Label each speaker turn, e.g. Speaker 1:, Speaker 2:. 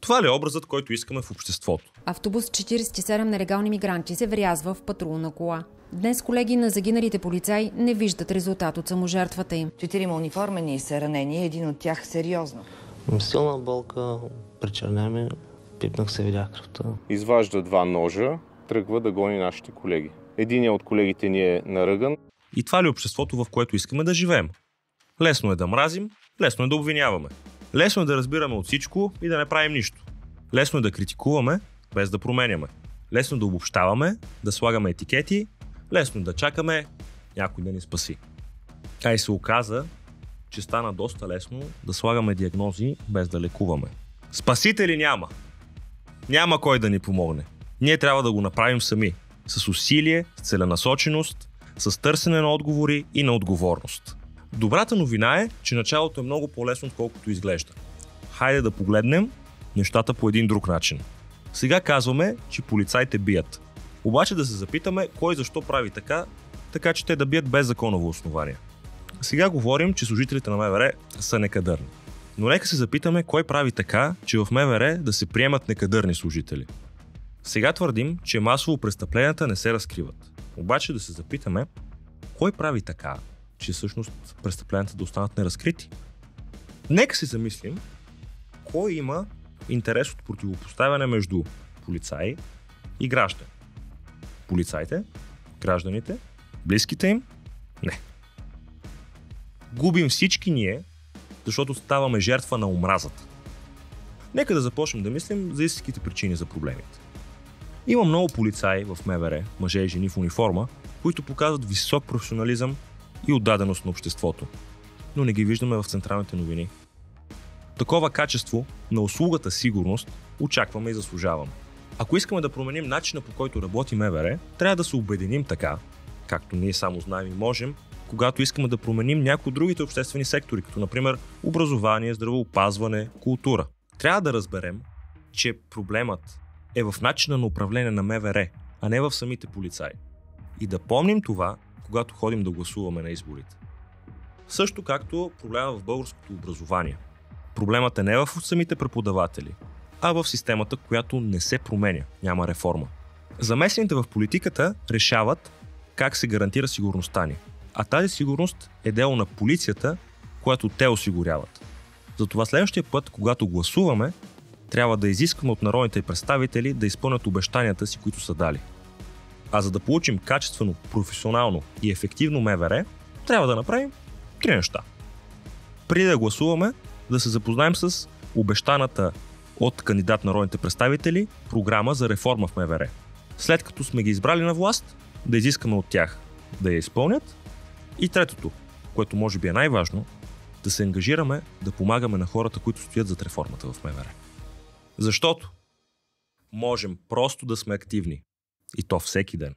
Speaker 1: Това ли е образът, който искаме в обществото?
Speaker 2: Автобус 47 нелегални мигранти се врязва в патрулна кола. Днес колеги на загиналите полицаи не виждат резултат от саможертвата им.
Speaker 3: 4 униформени са ранени, един от тях сериозно.
Speaker 4: Силна болка, причерня ме, пипнах се, видях кръвта.
Speaker 5: Изважда 2 ножа, тръгва да гони нашите колеги. Единият от колегите ни е наръган.
Speaker 1: И това ли е обществото, в което искаме да живеем? Лесно е да мразим, лесно е да обвиняваме. Лесно е да разбираме от всичко и да не правим нищо. Лесно е да критикуваме, без да променяме. Лесно е да обобщаваме, да слагаме етикети, лесно е да чакаме някой да ни спаси. А и се оказа, че стана доста лесно да слагаме диагнози, без да лекуваме. Спасители няма. Няма кой да ни помогне. Ние трябва да го направим сами. С усилие, с целенасоченост, с търсене на отговори и на отговорност. Добрата новина е, че началото е много по-лесно, отколкото изглежда. Хайде да погледнем нещата по един друг начин. Сега казваме, че полицаите бият. Обаче да се запитаме кой защо прави така че те да бият без законово основание. Сега говорим, че служителите на МВР са некадърни. Но нека се запитаме кой прави така, че в МВР да се приемат некадърни служители. Сега твърдим, че масово престъпленията не се разкриват. Обаче да се запитаме кой прави така, че всъщност престъпленията да останат неразкрити. Нека се замислим кой има интерес от противопоставяне между полицаи и граждани. Полицаите, гражданите, близките им? Не. Губим всички ние, защото ставаме жертва на омразата. Нека да започнем да мислим за истинските причини за проблемите. Има много полицаи в МВР, мъже и жени в униформа, които показват висок професионализъм и отдаденост на обществото, но не ги виждаме в централните новини. Такова качество на услугата сигурност очакваме и заслужаваме. Ако искаме да променим начина, по който работи МВР, трябва да се обединим така, както ние само знаем и можем, когато искаме да променим някои от другите обществени сектори, като например образование, здравеопазване, култура. Трябва да разберем, че проблемът е в начина на управление на МВР, а не в самите полицаи. И да помним това, когато ходим да гласуваме на изборите. Също както проблема в българското образование. Проблемът е не в самите преподаватели, а в системата, която не се променя, няма реформа. Замесените в политиката решават как се гарантира сигурността ни. А тази сигурност е дело на полицията, която те осигуряват. Затова следващия път, когато гласуваме, трябва да изискваме от народните представители да изпълнят обещанията си, които са дали. А за да получим качествено, професионално и ефективно МВР, трябва да направим 3 неща. Преди да гласуваме, да се запознаем с обещаната от кандидат народните представители програма за реформа в МВР. След като сме ги избрали на власт, да изискаме от тях да я изпълнят. И третото, което може би е най-важно, да се ангажираме да помагаме на хората, които стоят зад реформата в МВР. Защото можем просто да сме активни. И то всеки ден.